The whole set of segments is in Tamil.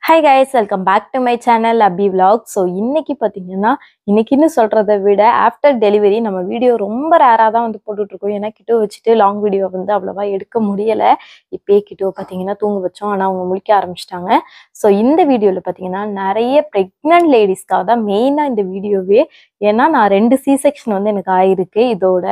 Hi guys, welcome back to my channel Abhi Vlog. So இன்னைக்கு பாத்தீங்கன்னா இன்னைக்குன்னு சொல்றதை விட ஆஃப்டர் டெலிவரி நம்ம வீடியோ ரொம்ப ரேரா தான் வந்து போட்டுட்டு இருக்கோம். ஏன்னா கிட்டோ வச்சுட்டு லாங் வீடியோ வந்து அவ்வளவா எடுக்க முடியல. இப்பயே கிட்டோ பாத்தீங்கன்னா தூங்க வச்சோம். ஆனா அவங்க முழிக்க ஆரம்பிச்சிட்டாங்க. ஸோ இந்த வீடியோல பாத்தீங்கன்னா நிறைய பிரெக்னன்ட் லேடிஸ்க்காக தான் மெயினா இந்த வீடியோவே. ஏன்னா நான் 2 சி செக்ஷன் வந்து எனக்கு ஆயிருக்கு. இதோட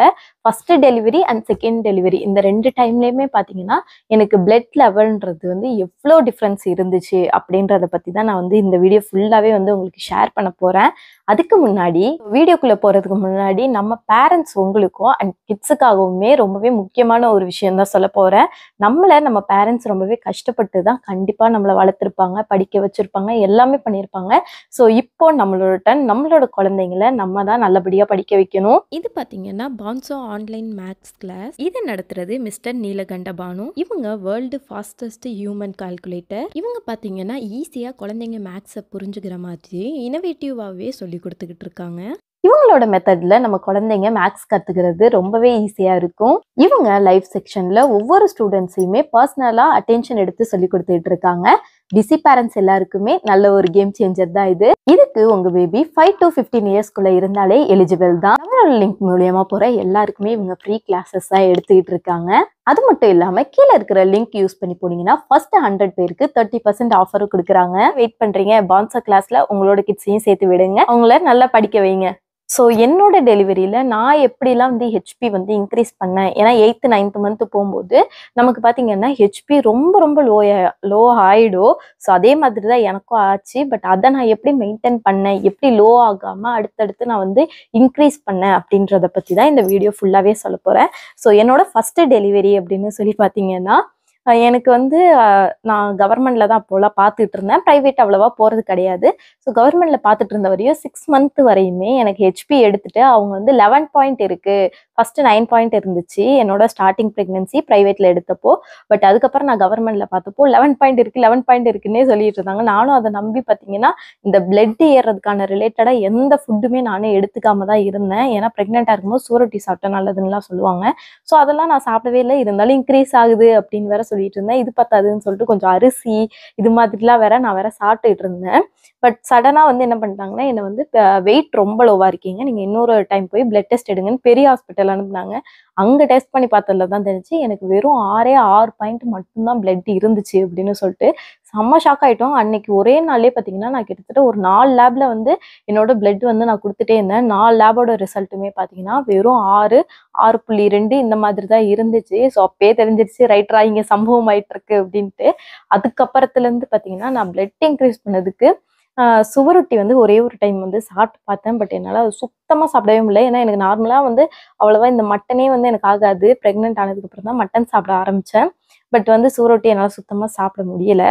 first delivery and second delivery இந்த 2 டைம்லயுமே பாத்தீங்கன்னா எனக்கு பிளட் லெவல்ன்றது வந்து எவ்வளோ டிஃப்ரென்ஸ் இருந்துச்சு அப்படின்றத பத்தி தான் நான் வந்து இந்த வீடியோ ஃபுல்லாவே வந்து உங்களுக்கு ஷேர் பண்ண போறேன். அதுக்கு முன்னாடி வீடியோக்குள்ள போறதுக்கு முன்னாடி நம்ம பேரண்ட்ஸ் உங்களுக்கும் அண்ட் கிட்ஸுக்காகவுமே ரொம்பவே முக்கியமான ஒரு விஷயம் தான் சொல்ல போறேன். நம்ம பேரண்ட்ஸ் ரொம்பவே கஷ்டப்பட்டு தான் கண்டிப்பா நம்மளை வளர்த்துருப்பாங்க, படிக்க வச்சிருப்பாங்க, எல்லாமே பண்ணியிருப்பாங்க. ஸோ இப்போ நம்மளோட குழந்தைங்களை நம்ம தான் நல்லபடியா படிக்க வைக்கணும். இது பாத்தீங்கன்னா பான்சோ ஆன்லைன் மேக்ஸ் கிளாஸ். இதை நடத்துறது மிஸ்டர் நீலகண்ட பானு. இவங்க வேர்ல்டு ஃபாஸ்டஸ்ட் ஹியூமன் கால்குலேட்டர். இவங்க பாத்தீங்கன்னா ஈஸியா குழந்தைங்க மேக்ஸை புரிஞ்சுக்கிற மாதிரி இனோவேட்டிவாவே சொல்லி கொடுத்துக்கிட்டு இருக்காங்க. இவங்களோட மெத்தட்ல நம்ம குழந்தைங்க மேக்ஸ் கத்துக்கிறது ரொம்பவே ஈஸியா இருக்கும். இவங்க லைவ் செக்ஷன்ல ஒவ்வொரு ஸ்டூடெண்ட்ஸையுமே பர்சனலா அட்டென்ஷன் எடுத்து சொல்லி கொடுத்துட்டு இருக்காங்க. பிஸி பேரண்ட்ஸ் எல்லாருக்குமே நல்ல ஒரு கேம் சேஞ்சர் தான் இது. இதுக்கு உங்க பேபி 5 to 15 இயர்ஸ்க்குள்ள இருந்தாலே எலிஜிபிள் தான். நம்மளோட லிங்க் மூலியமா போற எல்லாருக்குமே இவங்க ஃப்ரீ கிளாஸஸ் தான் எடுத்துக்கிட்டு இருக்காங்க. அது மட்டும் இல்லாம கீழே இருக்கிற லிங்க் யூஸ் பண்ணி போனீங்கன்னா ஃபர்ஸ்ட் 100 பேருக்கு 30% ஆஃபரும் கொடுக்குறாங்க. வெயிட் பண்றீங்க? பான்சோ கிளாஸ்ல உங்களோட கிட்ஸையும் சேர்த்து விடுங்க, அவங்கள நல்லா படிக்க வைங்க. ஸோ என்னோட டெலிவரியில் நான் எப்படிலாம் வந்து ஹெச்பி வந்து இன்க்ரீஸ் பண்ணேன். ஏன்னா 8th 9th மந்த் போகும்போது நமக்கு பார்த்தீங்கன்னா ஹெச்பி ரொம்ப ரொம்ப லோ ஆகிடும். ஸோ அதே மாதிரி தான் எனக்கும் ஆச்சு. பட் அதை நான் எப்படி மெயின்டைன் பண்ணேன், எப்படி லோ ஆகாமல் அடுத்தடுத்து நான் வந்து இன்க்ரீஸ் பண்ணேன் அப்படின்றத பற்றி தான் இந்த வீடியோ ஃபுல்லாகவே சொல்ல போகிறேன். ஸோ என்னோட ஃபஸ்ட்டு டெலிவரி அப்படின்னு சொல்லி பார்த்தீங்கன்னா எனக்கு வந்து நான் கவர்மெண்ட்ல தான் அப்போலாம் பார்த்துட்டு இருந்தேன். ப்ரைவேட் அவ்வளவா போகிறது கிடையாது. ஸோ கவர்மெண்ட்ல பார்த்துட்டு இருந்த வரையும் 6 மந்த் வரையுமே எனக்கு ஹெச்பி எடுத்துட்டு அவங்க வந்து 11 பாயிண்ட் இருக்கு, ஃபர்ஸ்ட் 9 பாயிண்ட் இருந்துச்சு என்னோட ஸ்டார்டிங் ப்ரெக்னன்சி ப்ரைவேட்ல எடுத்தப்போ. பட் அதுக்கப்புறம் நான் கவர்மெண்ட்ல பார்த்தப்போ 11 பாயிண்ட் இருக்கு 11 பாயிண்ட் இருக்குன்னே சொல்லிட்டு இருந்தாங்க. நானும் அதை நம்பி பார்த்தீங்கன்னா இந்த பிளட் ஏறதுக்கான ரிலேட்டடா எந்த ஃபுட்டுமே நானே எடுத்துக்காம தான் இருந்தேன். ஏன்னா ப்ரெக்னெண்டா இருக்கும்போது சூரொட்டி சாப்பிட்டா நல்லதுன்னுலாம் சொல்லுவாங்க. ஸோ அதெல்லாம் நான் சாப்பிடவே இல்லை. இருந்தாலும் இன்க்ரீஸ் ஆகுது அப்படின்னு வேற சொல்லிட்டு இருந்தேன். இது பத்தாதுன்னு சொல்லிட்டு கொஞ்சம் அரிசி இது மாதிரிலாம் நான் வேற சாப்பிட்டுட்டு இருந்தேன். பட் சடனா வந்து என்ன பண்ணிட்டாங்கன்னா என்னை வந்து வெயிட் ரொம்ப லோவா இருக்கீங்க, நீங்க இன்னொரு டைம் போய் பிளட் டெஸ்ட் எடுங்கன்னு பெரிய ஹாஸ்பிட்டல் அனுப்புனாங்க. அங்க டெஸ்ட் பண்ணி பார்த்ததுல தான் தெரிஞ்சு எனக்கு வெறும் 6 பாயிண்ட் மட்டும்தான் பிளட் இருந்துச்சு அப்படின்னு சொல்லிட்டு செம்ம ஷாக் ஆயிட்டோம். அன்னைக்கு ஒரே நாள்லயே பார்த்தீங்கன்னா நான் கிட்டத்தட்ட ஒரு 4 லேப்ல வந்து என்னோட பிளட் வந்து நான் கொடுத்துட்டே இருந்தேன். 4 லேபோட ரிசல்ட்டுமே பார்த்தீங்கன்னா வெறும் 6.2 இந்த மாதிரி தான் இருந்துச்சு. ஸோ அப்பயே தெரிஞ்சிருச்சு ரைட்டரா இங்கே சம்பவம் ஆயிட்டு இருக்கு அப்படின்ட்டு. அதுக்கப்புறத்துல இருந்து பார்த்தீங்கன்னா நான் பிளட் இன்க்ரீஸ் பண்ணதுக்கு சுவரொட்டி வந்து ஒரே ஒரு டைம் வந்து சாப்பிட்டு பார்த்தேன். பட் என்னால் அது சுத்தமாக சாப்பிடவே முடியல. ஏன்னா எனக்கு நார்மலாக வந்து அவ்வளோவா இந்த மட்டனே வந்து எனக்கு ஆகாது. ப்ரெக்னென்ட் ஆனதுக்கப்புறம் தான் மட்டன் சாப்பிட ஆரம்பித்தேன். பட் வந்து சுவரொட்டி என்னால் சுத்தமாக சாப்பிட முடியல.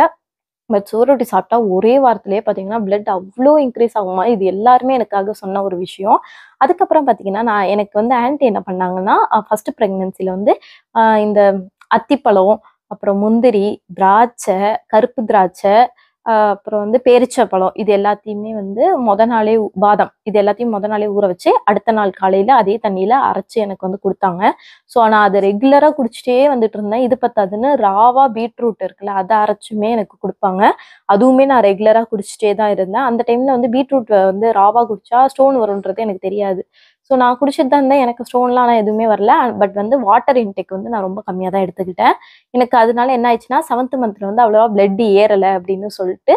பட் சுவரொட்டி சாப்பிட்டா ஒரே வாரத்திலேயே பார்த்தீங்கன்னா பிளட் அவ்வளோ இன்க்ரீஸ் ஆகுமா, இது எல்லாருமே எனக்காக சொன்ன ஒரு விஷயம். அதுக்கப்புறம் பார்த்தீங்கன்னா எனக்கு வந்து ஆன்ட்டி என்ன பண்ணாங்கன்னா ஃபர்ஸ்ட் ப்ரெக்னென்சியில் வந்து இந்த அத்திப்பழம், அப்புறம் முந்திரி, திராட்சை, கருப்பு திராட்சை, அப்புறம் வந்து பேரிச்சப்பழம் இது எல்லாத்தையுமே வந்து பாதாம் இது எல்லாத்தையும் நாளே ஊற வச்சு அடுத்த நாள் காலையில அதே தண்ணியில அரைச்சு எனக்கு வந்து கொடுத்தாங்க. ஸோ நான் அதை ரெகுலரா குடிச்சிட்டே வந்துட்டு இருந்தேன். இது பத்தாதுன்னு ராவா பீட்ரூட் இருக்குல்ல, அதை அரைச்சுமே எனக்கு கொடுப்பாங்க. அதுவுமே நான் ரெகுலரா குடிச்சிட்டே தான் இருந்தேன். அந்த டைம்ல வந்து பீட்ரூட் வந்து ராவா குடிச்சா ஸ்டோன் வரும்ன்றது எனக்கு தெரியாது. ஸோ நான் குடிச்சிட்டு தான் இருந்தேன். எனக்கு ஸ்டோன்லாம் ஆனால் எதுவுமே வரல. பட் வந்து வாட்டர் இன்டேக் வந்து நான் ரொம்ப கம்மியாக தான் எடுத்துக்கிட்டேன். எனக்கு அதனால என்ன ஆயிடுச்சுன்னா 7th மந்த்ல வந்து அவ்வளோவா பிளட் ஏறலை அப்படின்னு சொல்லிட்டு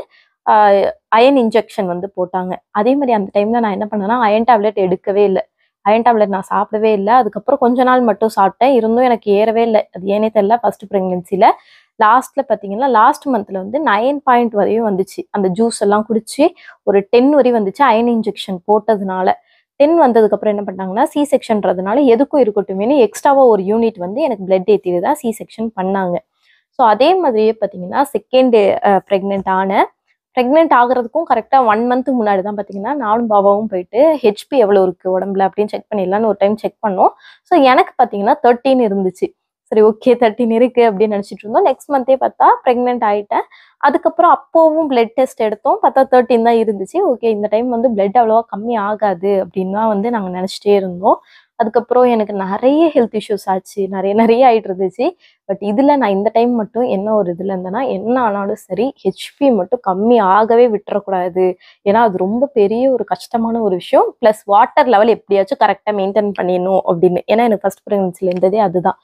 அயன் இன்ஜெக்ஷன் வந்து போட்டாங்க. அதே மாதிரி அந்த டைம்ல நான் என்ன பண்ணேன்னா அயன் டேப்லெட் எடுக்கவே இல்லை. அயன் டேப்லெட் நான் சாப்பிடவே இல்லை. அதுக்கப்புறம் கொஞ்ச நாள் மட்டும் சாப்பிட்டேன். இருந்தும் எனக்கு ஏறவே இல்லை. அது ஏனே தெரியல. ஃபர்ஸ்ட் ப்ரெக்னென்சில லாஸ்ட்ல பார்த்தீங்கன்னா லாஸ்ட் மந்த்ல வந்து 9 பாயிண்ட் வரையும் வந்துச்சு. அந்த ஜூஸ் எல்லாம் குடிச்சு ஒரு 10 வரையும் வந்துச்சு அயன் இன்ஜெக்ஷன் போட்டதுனால. 10 வந்ததுக்கப்புறம் என்ன பண்ணாங்கன்னா சி செக்ஷன்றதுனால எதுக்கும் இருக்கட்டுமேனு எக்ஸ்ட்ராவா ஒரு யூனிட் வந்து எனக்கு பிளட் ஏற்றிட்டு தான் சி செக்ஷன் பண்ணாங்க. ஸோ அதே மாதிரியே பார்த்தீங்கன்னா செகண்ட் ப்ரெக்னென்ட் ஆகுறதுக்கும் கரெக்டாக 1 மந்த் முன்னாடி தான் பார்த்தீங்கன்னா நானும் பாபாவும் போயிட்டு ஹெச்பி எவ்வளோ இருக்குது உடம்புல அப்படின்னு செக் பண்ணிடலான்னு ஒரு டைம் செக் பண்ணோம். ஸோ எனக்கு பார்த்தீங்கன்னா 13 இருந்துச்சு. சரி ஓகே 13 இருக்கு அப்படின்னு நினச்சிட்டு இருந்தோம். நெக்ஸ்ட் மந்த்தே பார்த்தா ப்ரெக்னென்ட் ஆகிட்டேன். அதுக்கப்புறம் அப்போவும் பிளட் டெஸ்ட் எடுத்தோம். பார்த்தா 13 தான் இருந்துச்சு. ஓகே இந்த டைம் வந்து பிளட் அவ்வளோவா கம்மி ஆகாது அப்படின்னு தான் வந்து நாங்கள் நினச்சிட்டே இருந்தோம். அதுக்கப்புறம் எனக்கு நிறைய ஹெல்த் இஷ்யூஸ் ஆச்சு, நிறைய ஆயிட்டு இருந்துச்சு. பட் இதுல நான் இந்த டைம் மட்டும் என்ன ஒரு இதுல இருந்தேன்னா, என்ன ஆனாலும் சரி ஹெச்பி மட்டும் கம்மி ஆகவே விட்டுறக்கூடாது. ஏன்னா அது ரொம்ப பெரிய ஒரு கஷ்டமான ஒரு விஷயம். பிளஸ் வாட்டர் லெவல் எப்படியாச்சும் கரெக்டா மெயின்டைன் பண்ணிடணும் அப்படின்னு. ஏன்னா எனக்கு ஃபர்ஸ்ட் ப்ரெக்னன்சில இருந்ததே அதுதான்.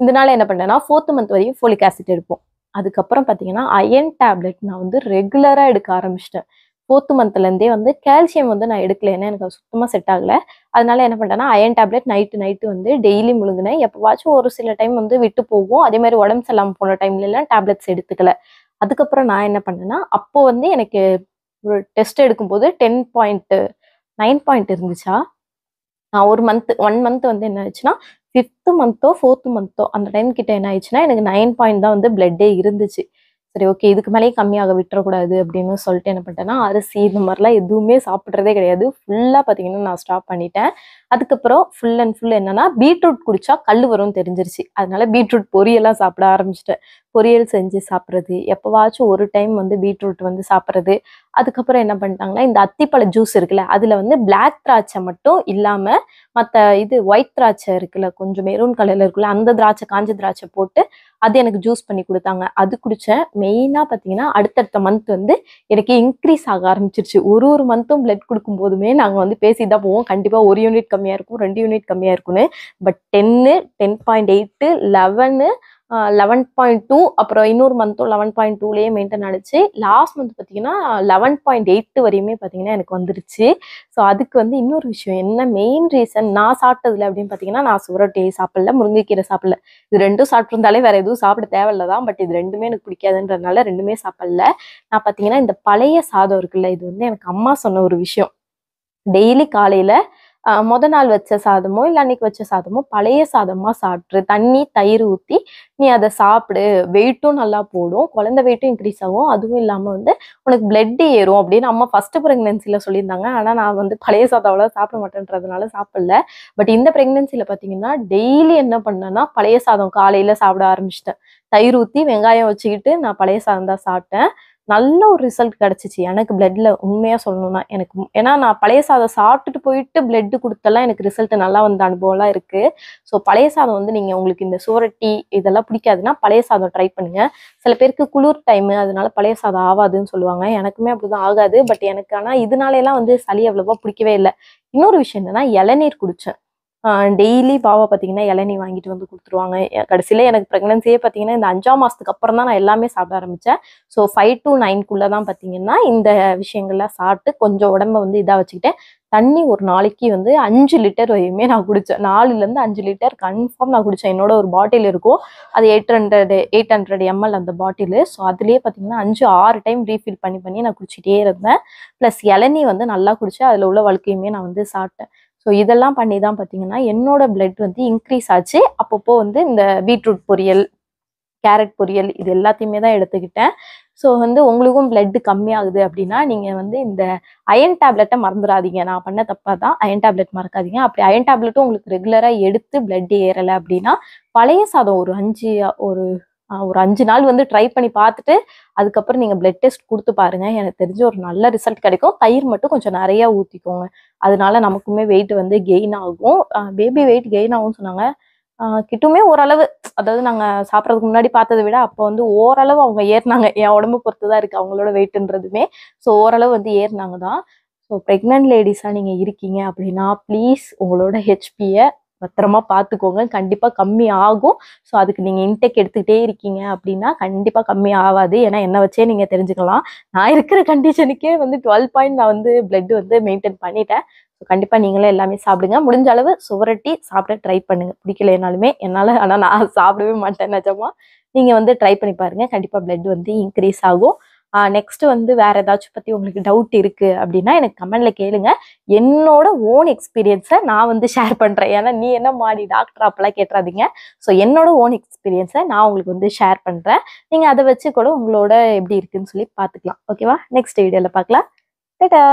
இதனால என்ன பண்ணேன்னா 4th மந்த் வரையும் ஃபோலிக் ஆசிட் எடுப்போம். அதுக்கப்புறம் பார்த்தீங்கன்னா அயன் டேப்லெட் நான் வந்து ரெகுலரா எடுக்க ஆரம்பிச்சிட்டேன். 4th மந்த்லேருந்தே வந்து கால்சியம் வந்து நான் எடுக்கல. ஏன்னா எனக்கு அது சுத்தமா செட் ஆகல. அதனால என்ன பண்ணிட்டேன்னா அயன் டேப்லெட் நைட்டு வந்து டெய்லி முழுங்கினேன். எப்பவாச்சும் ஒரு சில டைம் வந்து விட்டு போகும். அதே மாதிரி உடம்பு சரியில்லாம போன டைம்லலாம் டேப்லெட்ஸ் எடுத்துக்கல. அதுக்கப்புறம் நான் என்ன பண்ணேன்னா, அப்போ வந்து எனக்கு ஒரு டெஸ்ட் எடுக்கும்போது 10.9 பாயிண்ட் இருந்துச்சா, நான் 1 மந்த் வந்து என்ன ஆச்சுன்னா, 5th மந்த்தோ 4th மந்த்தோ அந்த டைம் கிட்ட என்ன ஆயிடுச்சுன்னா, எனக்கு 9 பாயிண்ட் தான் வந்து பிளட்டே இருந்துச்சு. சரி ஓகே, இதுக்கு மேலேயும் கம்மியாக விட்டுறக்கூடாது அப்படின்னு சொல்லிட்டு என்ன பண்ணிட்டேன்னா, அரிசி இந்த மாதிரிலாம் எதுவுமே சாப்பிட்றதே கிடையாது. ஃபுல்லா பார்த்தீங்கன்னா நான் ஸ்டாப் பண்ணிட்டேன். அதுக்கப்புறம் ஃபுல் அண்ட் ஃபுல் என்னன்னா, பீட்ரூட் குடிச்சா கல்லு வரும்னு தெரிஞ்சிருச்சு. அதனால பீட்ரூட் பொரியலா சாப்பிட ஆரம்பிச்சுட்டேன். பொரியல் செஞ்சு சாப்பிட்றது, எப்பவாச்சும் ஒரு டைம் வந்து பீட்ரூட் வந்து சாப்பிட்றது. அதுக்கப்புறம் என்ன பண்ணிட்டாங்கன்னா, இந்த அத்திப்பழ ஜூஸ் இருக்குல்ல, அதுல வந்து பிளாக் திராட்சை மட்டும் இல்லாம மத்த இது ஒயிட் திராட்சை இருக்குல்ல, கொஞ்சம் மெரூன் கலர்ல இருக்குல்ல, அந்த திராட்சை காஞ்ச திராட்சை போட்டு அது எனக்கு ஜூஸ் பண்ணி குடுத்தாங்க. அது குடிச்சேன். மெயினா பார்த்தீங்கன்னா, அடுத்தடுத்த மந்த் வந்து எனக்கு இன்க்ரீஸ் ஆக ஆரம்பிச்சுருச்சு. ஒரு மந்த்தும் பிளட் குடுக்கும்போதுமே நாங்க வந்து பேசிட்டு தான் போவோம். கண்டிப்பா 1 யூனிட் கம்மியா இருக்கும், 2 யூனிட் கம்மியா இருக்கும்னு. பட் 10, 10.8, 11, 11.2 அப்புறம் இன்னொரு மந்த்தும் 11.2லயே மெயின்டெயின் ஆனுச்சு. லாஸ்ட் மந்த் பார்த்தீங்கன்னா, 11.8 வரையுமே பார்த்தீங்கன்னா எனக்கு வந்துருச்சு. ஸோ அதுக்கு வந்து இன்னொரு விஷயம் என்ன மெயின் ரீசன் நான் சாப்பிட்டதுல அப்படின்னு பார்த்தீங்கன்னா, நான் சுவரொட்டி சாப்பிடல, முருங்கைக்கீரை சாப்பிடல. இது 2ம் சாப்பிட்டுருந்தாலே வேற எதுவும் சாப்பிட தேவையில்ல தான். பட் இது 2மே எனக்கு பிடிக்காதுன்றதுனால 2மே சாப்பிடல. நான் பார்த்தீங்கன்னா, இந்த பழைய சாதம் இருக்குல்ல, இது வந்து எனக்கு அம்மா சொன்ன ஒரு விஷயம். டெய்லி காலையில மொத நாள் வச்ச சாதமோ, இல்ல அன்னைக்கு வச்ச சாதமோ பழைய சாதமா சாப்பிட்ரு. தண்ணி, தயிர் ஊத்தி நீ அத சாப்பிடு. வெயிட்டும் நல்லா போடும். குழந்தை வெயிட்டும் இன்க்ரீஸ் ஆகும். அதுவும் இல்லாம வந்து உனக்கு பிளட் ஏறும் அப்படின்னு அம்மா ஃபர்ஸ்ட் பிரெக்னன்சில சொல்லியிருந்தாங்க. ஆனா நான் வந்து பழைய சாதம் அவ்வளவா சாப்பிட மாட்டேன்றதுனால சாப்பிடல. பட் இந்த பிரெக்னன்சில பார்த்தீங்கன்னா, டெய்லி என்ன பண்ணேன்னா, பழைய சாதம் காலையில சாப்பிட ஆரம்பிச்சுட்டேன். தயிர் ஊத்தி வெங்காயம் வச்சுக்கிட்டு நான் பழைய சாதம் தான் சாப்பிட்டேன். நல்ல ஒரு ரிசல்ட் கிடைச்சுச்சு. எனக்கு பிளட்ல உண்மையா சொல்லணும்னா. எனக்கு ஏன்னா நான் பழைய சாதம் சாப்பிட்டுட்டு போயிட்டு பிளட் குடுத்தெல்லாம் எனக்கு ரிசல்ட் நல்லா வந்த அனுபவம்லாம் இருக்கு. ஸோ பழைய சாதம் வந்து நீங்க உங்களுக்கு இந்த சுவரொட்டி இதெல்லாம் பிடிக்காதுன்னா, பழைய சாதம் ட்ரை பண்ணுங்க. சில பேருக்கு குளிர் டைமு அதனால பழைய சாதம் ஆவாதுன்னு சொல்லுவாங்க. எனக்குமே அப்படிதான் ஆகாது. பட் எனக்கு ஆனா இதனாலலாம் வந்து சளி அவ்வளவா பிடிக்கவே இல்ல. இன்னொரு விஷயம் என்னன்னா, இளநீர் குடிச்சேன். டெய்லி பாவா பார்த்தீங்கன்னா, இளநீ வாங்கிட்டு வந்து குடுத்துருவாங்க. கடைசியில எனக்கு பிரெக்னன்சியே பார்த்தீங்கன்னா, இந்த 5ஆம் மாசத்துக்கு அப்புறம் தான் நான் எல்லாமே சாப்பிட ஆரம்பிச்சேன். ஸோ 5 to 9க்குள்ள தான் பார்த்தீங்கன்னா, இந்த விஷயங்கள்லாம் சாப்பிட்டு கொஞ்சம் உடம்ப வந்து இதா வச்சுக்கிட்டேன். தண்ணி ஒரு நாளைக்கு வந்து 5 லிட்டர் வரையுமே நான் குடிச்சேன். 4லேருந்து 5 லிட்டர் கன்ஃபார்ம் நான் குடிச்சேன். என்னோட ஒரு பாட்டில் இருக்கும். அது 800 எம்எல் அந்த பாட்டிலு. ஸோ அதிலேயே பார்த்தீங்கன்னா 5, 6 டைம் ரீஃபில் பண்ணி நான் குடிச்சிட்டே இருந்தேன். ப்ளஸ் இளநீ வந்து நல்லா குடிச்சேன். அதில உள்ள வழுக்கையுமே நான் வந்து சாப்பிட்டேன். ஸோ இதெல்லாம் பண்ணி தான் பார்த்தீங்கன்னா, என்னோட பிளட் வந்து இன்க்ரீஸ் ஆச்சு. அப்பப்போ வந்து இந்த பீட்ரூட் பொரியல், கேரட் பொரியல் இது எல்லாத்தையுமே தான் எடுத்துக்கிட்டேன். ஸோ வந்து உங்களுக்கும் பிளட் கம்மியாகுது அப்படின்னா, நீங்க வந்து இந்த அயர்ன் டேப்லெட்ட மறந்துறாதீங்க. நான் பண்ண தப்பு அதான். அயர்ன் டேப்லெட் மறக்காதீங்க. அப்படி அயர்ன் டேப்லெட்டும் உங்களுக்கு ரெகுலரா எடுத்து பிளட் ஏறல அப்படின்னா, பழைய சாதம் ஒரு 5 நாள் வந்து ட்ரை பண்ணி பார்த்துட்டு, அதுக்கப்புறம் நீங்க பிளட் டெஸ்ட் குடுத்து பாருங்க. எனக்கு தெரிஞ்சு ஒரு நல்ல ரிசல்ட் கிடைக்கும். தயிர் மட்டும் கொஞ்சம் நெறையா ஊத்திக்கோங்க. அதனால நமக்குமே வெயிட் வந்து கெயின் ஆகும். பேபி வெயிட் கெயின் ஆகும்னு சொன்னாங்க. கிட்டுமே ஓரளவு அதாவது நாங்க சாப்பிடறதுக்கு முன்னாடி பார்த்தத விட, அப்போ வந்து ஓரளவு அவங்க ஏறுனாங்க. என் உடம்ப பொறுத்து தான் இருக்கு அவங்களோட வெயிட்ன்றதுமே. ஸோ ஓரளவு வந்து ஏறுனாங்க தான். ஸோ பிரெக்னன்ட் லேடீஸா நீங்க இருக்கீங்க அப்படின்னா, ப்ளீஸ் உங்களோட ஹெச்பிய பத்திரமா பார்த்துக்கோங்க. கண்டிப்பா கம்மி ஆகும். ஸோ அதுக்கு நீங்க இன்டேக் எடுத்துக்கிட்டே இருக்கீங்க அப்படின்னா, கண்டிப்பா கம்மி ஆவாது. ஏன்னா என்ன வச்சே நீங்க தெரிஞ்சுக்கலாம். நான் இருக்கிற கண்டிஷனுக்கே வந்து 12 பாயிண்ட் நான் வந்து பிளட் வந்து மெயின்டெயின் பண்ணிட்டேன். ஸோ கண்டிப்பா நீங்களும் எல்லாமே சாப்பிடுங்க. முடிஞ்ச அளவு சுவரொட்டி சாப்பிட ட்ரை பண்ணுங்க. பிடிக்கலைனாலுமே என்னால ஆனா நான் சாப்பிடவே மாட்டேன் நிஜமா. நீங்க வந்து ட்ரை பண்ணி பாருங்க. கண்டிப்பா பிளட் வந்து இன்க்ரீஸ் ஆகும். நெக்ஸ்ட் வந்து வேற ஏதாச்சும் பத்தி உங்களுக்கு டவுட் இருக்கு அப்படின்னா எனக்கு கமெண்ட்ல கேளுங்க. என்னோட ஓன் எக்ஸ்பீரியன்ஸ நான் வந்து ஷேர் பண்றேன். ஏன்னா நீ என்னம்மா நீ டாக்டர் அப்பலாம் கேட்றாதீங்க. ஸோ என்னோட ஓன் எக்ஸ்பீரியன்ஸ நான் உங்களுக்கு வந்து ஷேர் பண்றேன். நீங்க அத வச்சு கூட உங்களோட எப்படி இருக்குன்னு சொல்லி பார்த்துக்கலாம். ஓகேவா? நெக்ஸ்ட் வீடியோல பார்க்கலாம். டாடா!